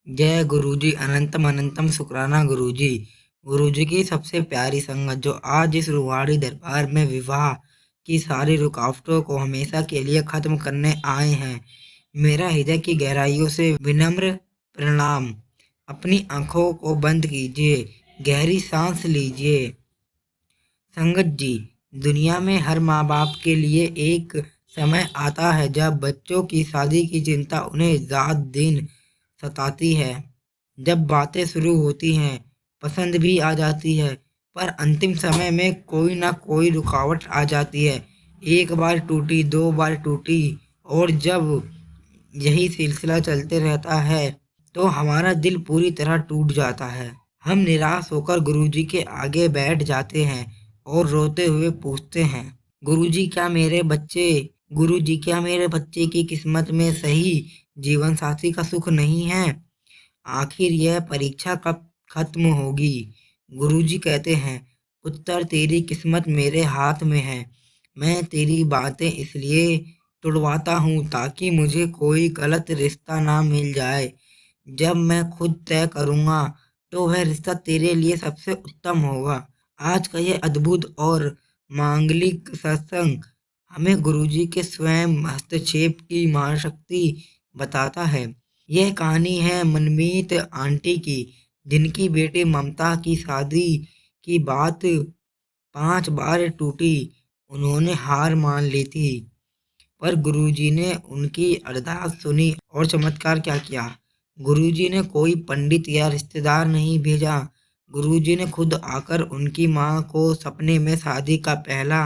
जय गुरुजी, अनंतम अनंतम शुक्राना गुरुजी। गुरुजी की सबसे प्यारी संगत जो आज इस रुहानी दरबार में विवाह की सारी रुकावटों को हमेशा के लिए खत्म करने आए हैं। मेरा हृदय की गहराइयों से विनम्र प्रणाम। अपनी आंखों को बंद कीजिए, गहरी सांस लीजिए। संगत जी, दुनिया में हर माँ बाप के लिए एक समय आता है जब बच्चों की शादी की चिंता उन्हें रात दिन सताती है। जब बातें शुरू होती हैं, पसंद भी आ जाती है, पर अंतिम समय में कोई ना कोई रुकावट आ जाती है। एक बार टूटी, दो बार टूटी, और जब यही सिलसिला चलते रहता है तो हमारा दिल पूरी तरह टूट जाता है। हम निराश होकर गुरुजी के आगे बैठ जाते हैं और रोते हुए पूछते हैं, गुरुजी क्या मेरे बच्चे गुरुजी क्या मेरे बच्चे की किस्मत में सही जीवन साथी का सुख नहीं है? आखिर यह परीक्षा कब खत्म होगी? गुरुजी कहते हैं, पुत्र तेरी किस्मत मेरे हाथ में है। मैं तेरी बातें इसलिए तुड़वाता हूँ ताकि मुझे कोई गलत रिश्ता ना मिल जाए। जब मैं खुद तय करूँगा तो वह रिश्ता तेरे लिए सबसे उत्तम होगा। आज का यह अद्भुत और मांगलिक सत्संग हमें गुरुजी के स्वयं हस्तक्षेप की महाशक्ति बताता है। यह कहानी है मनमीत आंटी की, जिनकी बेटी ममता की शादी की बात 5 बार टूटी। उन्होंने हार मान ली थी, पर गुरुजी ने उनकी अरदास सुनी और चमत्कार क्या किया। गुरुजी ने कोई पंडित या रिश्तेदार नहीं भेजा। गुरुजी ने खुद आकर उनकी माँ को सपने में शादी का पहला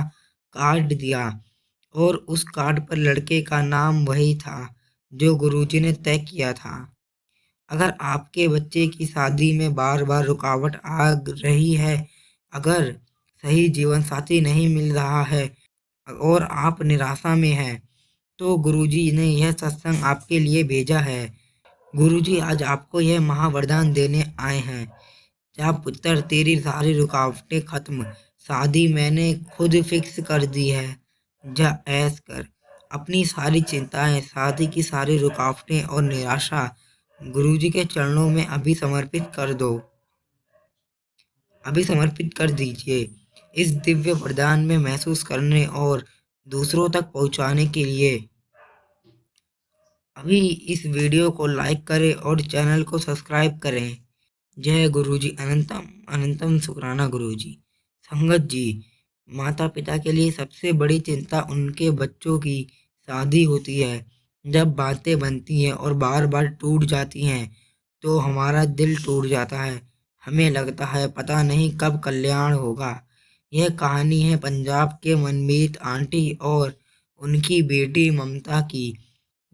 कार्ड दिया, और उस कार्ड पर लड़के का नाम वही था जो गुरुजी ने तय किया था। अगर आपके बच्चे की शादी में बार बार रुकावट आ रही है, अगर सही जीवन साथी नहीं मिल रहा है और आप निराशा में हैं, तो गुरुजी ने यह सत्संग आपके लिए भेजा है। गुरुजी आज आपको यह महावरदान देने आए हैं। जा पुत्र, तेरी सारी रुकावटें खत्म। शादी मैंने खुद फिक्स कर दी है। जा ऐश कर। अपनी सारी चिंताएं, शादी की सारी रुकावटें और निराशा गुरुजी के चरणों में अभी समर्पित कर दीजिए। इस दिव्य वरदान में महसूस करने और दूसरों तक पहुंचाने के लिए अभी इस वीडियो को लाइक करें और चैनल को सब्सक्राइब करें। जय गुरुजी, अनंतम अनंतम शुक्राना गुरुजी। संगत जी, माता पिता के लिए सबसे बड़ी चिंता उनके बच्चों की शादी होती है। जब बातें बनती हैं और बार बार टूट जाती हैं तो हमारा दिल टूट जाता है। हमें लगता है पता नहीं कब कल्याण होगा। यह कहानी है पंजाब के मनमीत आंटी और उनकी बेटी ममता की,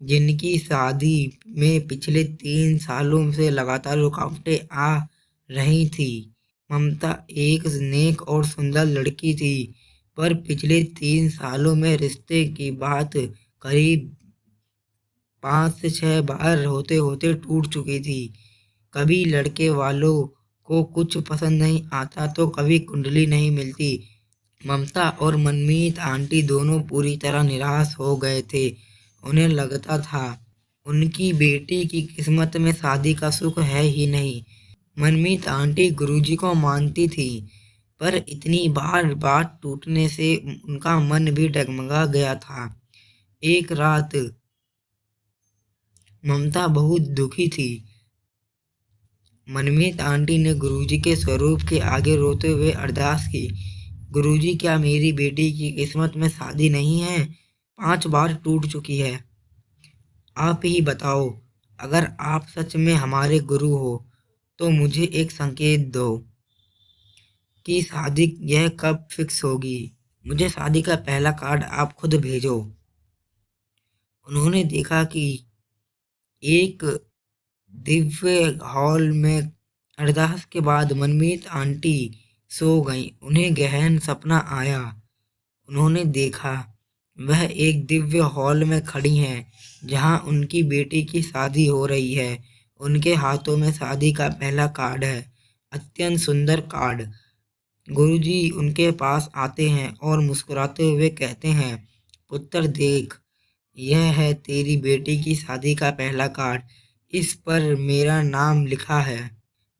जिनकी शादी में पिछले 3 सालों से लगातार रुकावटें आ रही थी। ममता एक नेक और सुंदर लड़की थी, पर पिछले 3 सालों में रिश्ते की बात करीब 5 से 6 बार होते होते टूट चुकी थी। कभी लड़के वालों को कुछ पसंद नहीं आता तो कभी कुंडली नहीं मिलती। ममता और मनमीत आंटी दोनों पूरी तरह निराश हो गए थे। उन्हें लगता था उनकी बेटी की किस्मत में शादी का सुख है ही नहीं। मनमीत आंटी गुरुजी को मानती थी, पर इतनी बार बात टूटने से उनका मन भी डगमगा गया था। एक रात ममता बहुत दुखी थी। मनमीत आंटी ने गुरुजी के स्वरूप के आगे रोते हुए अरदास की, गुरुजी क्या मेरी बेटी की किस्मत में शादी नहीं है? 5 बार टूट चुकी है। आप ही बताओ, अगर आप सच में हमारे गुरु हो तो मुझे एक संकेत दो कि शादी यह कब फिक्स होगी। मुझे शादी का पहला कार्ड आप खुद भेजो। उन्होंने देखा कि एक दिव्य हॉल में अरदास के बाद मनमीत आंटी सो गईं। उन्हें गहन सपना आया। उन्होंने देखा वह एक दिव्य हॉल में खड़ी हैं जहां उनकी बेटी की शादी हो रही है। उनके हाथों में शादी का पहला कार्ड है, अत्यंत सुंदर कार्ड। गुरुजी उनके पास आते हैं और मुस्कुराते हुए कहते हैं, पुत्र देख, यह है तेरी बेटी की शादी का पहला कार्ड। इस पर मेरा नाम लिखा है।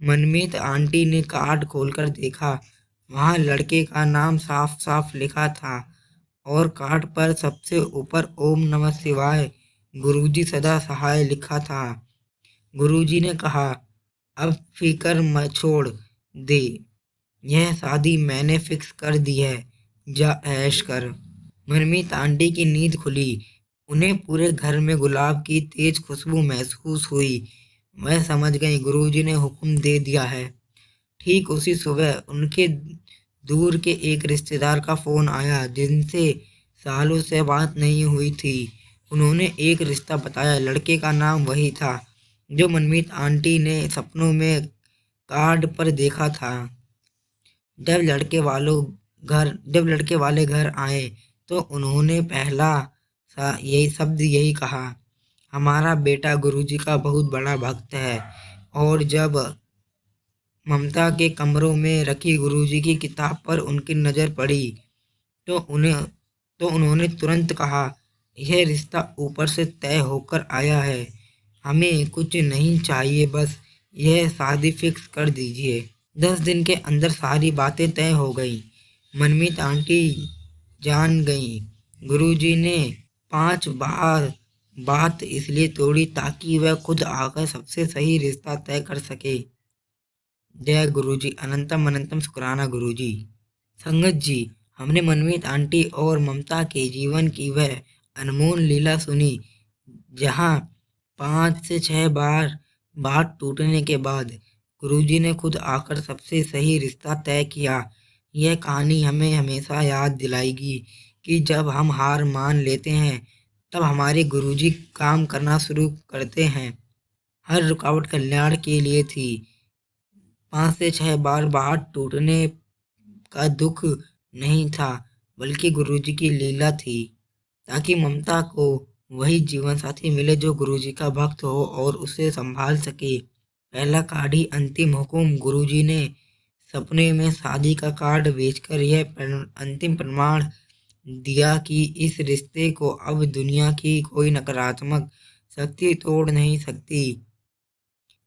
मनमीत आंटी ने कार्ड खोलकर देखा। वहाँ लड़के का नाम साफ साफ लिखा था और कार्ड पर सबसे ऊपर ओम नमः शिवाय गुरुजी सदा सहाय लिखा था। गुरुजी ने कहा, अब फिक्र मत छोड़ दे, यह शादी मैंने फिक्स कर दी है, जा ऐश कर। मनमीत आंटी की नींद खुली। उन्हें पूरे घर में गुलाब की तेज खुशबू महसूस हुई। वह समझ गई गुरुजी ने हुक्म दे दिया है। ठीक उसी सुबह उनके दूर के एक रिश्तेदार का फोन आया जिनसे सालों से बात नहीं हुई थी। उन्होंने एक रिश्ता बताया। लड़के का नाम वही था जो मनमीत आंटी ने सपनों में कार्ड पर देखा था। जब लड़के वाले घर आए तो उन्होंने पहला यही शब्द यही कहा, हमारा बेटा गुरुजी का बहुत बड़ा भक्त है। और जब ममता के कमरों में रखी गुरुजी की किताब पर उनकी नज़र पड़ी तो उन्होंने तुरंत कहा, यह रिश्ता ऊपर से तय होकर आया है, हमें कुछ नहीं चाहिए, बस यह शादी फिक्स कर दीजिए। 10 दिन के अंदर सारी बातें तय हो गई। मनमीत आंटी जान गई गुरुजी ने 5 बार बात इसलिए तोड़ी ताकि वह खुद आकर सबसे सही रिश्ता तय कर सके। जय गुरुजी, अनंतम अनंतम शुक्राना गुरुजी। संगत जी, हमने मनमीत आंटी और ममता के जीवन की वह अनमोल लीला सुनी जहाँ 5 से 6 बार बात टूटने के बाद गुरुजी ने खुद आकर सबसे सही रिश्ता तय किया। यह कहानी हमें हमेशा याद दिलाएगी कि जब हम हार मान लेते हैं तब हमारे गुरुजी काम करना शुरू करते हैं। हर रुकावट कल्याण के लिए थी। 5 से 6 बार बात टूटने का दुख नहीं था, बल्कि गुरुजी की लीला थी ताकि ममता को वही जीवन साथी मिले जो गुरुजी का भक्त हो और उसे संभाल सके। पहला कार्ड ही अंतिम हुक्म। गुरुजी ने सपने में शादी का कार्ड बेचकर यह अंतिम प्रमाण दिया कि इस रिश्ते को अब दुनिया की कोई नकारात्मक शक्ति तोड़ नहीं सकती।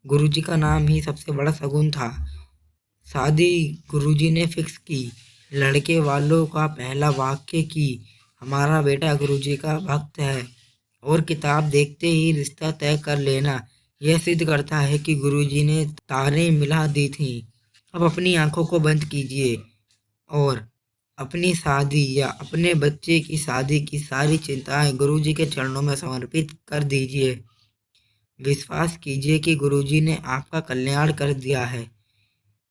गुरुजी का नाम ही सबसे बड़ा शगुन था। शादी गुरुजी ने फिक्स की। लड़के वालों का पहला वाक्य कि हमारा बेटा गुरुजी का भक्त है और किताब देखते ही रिश्ता तय कर लेना, यह सिद्ध करता है कि गुरुजी ने तारें मिला दी थीं। अब अपनी आंखों को बंद कीजिए और अपनी शादी या अपने बच्चे की शादी की सारी चिंताएं गुरुजी के चरणों में समर्पित कर दीजिए। विश्वास कीजिए कि गुरुजी ने आपका कल्याण कर दिया है।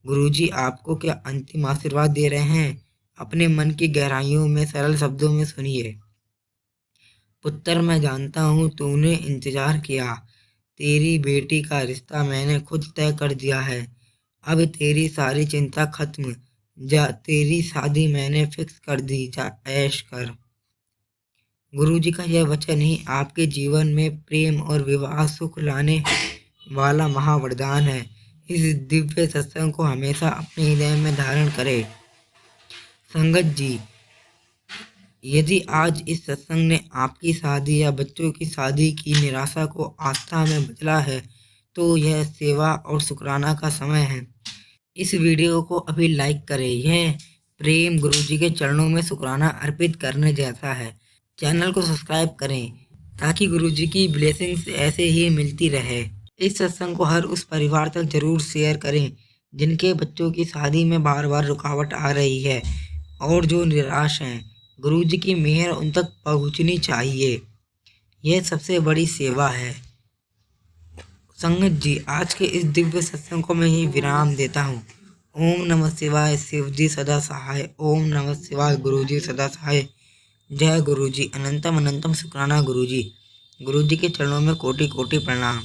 गुरुजी आपको क्या अंतिम आशीर्वाद दे रहे हैं, अपने मन की गहराइयों में सरल शब्दों में सुनिए। पुत्र, मैं जानता हूँ तूने इंतजार किया। तेरी बेटी का रिश्ता मैंने खुद तय कर दिया है। अब तेरी सारी चिंता खत्म। जा, तेरी शादी मैंने फिक्स कर दी, जा ऐश कर। गुरुजी का यह वचन ही आपके जीवन में प्रेम और विवाह सुख लाने वाला महावरदान है। इस दिव्य सत्संग को हमेशा अपने हृदय में धारण करें। संगत जी, यदि आज इस सत्संग ने आपकी शादी या बच्चों की शादी की निराशा को आस्था में बदला है तो यह सेवा और शुक्राना का समय है। इस वीडियो को अभी लाइक करें। यह प्रेम गुरुजी के चरणों में शुक्राना अर्पित करने जैसा है। चैनल को सब्सक्राइब करें ताकि गुरुजी की ब्लेसिंग्स ऐसे ही मिलती रहे। इस सत्संग को हर उस परिवार तक जरूर शेयर करें जिनके बच्चों की शादी में बार बार रुकावट आ रही है और जो निराश हैं। गुरुजी की मेहर उन तक पहुंचनी चाहिए। यह सबसे बड़ी सेवा है। संगत जी, आज के इस दिव्य सत्संग को मैं ही विराम देता हूँ। ओम नमः शिवाय। शिव जी सदा सहाय। ओम नमः शिवाय। गुरुजी सदा सहाय। जय गुरुजी, अनंतम अनंतम शुक्राना गुरुजी। गुरुजी के चरणों में कोटि कोटि प्रणाम।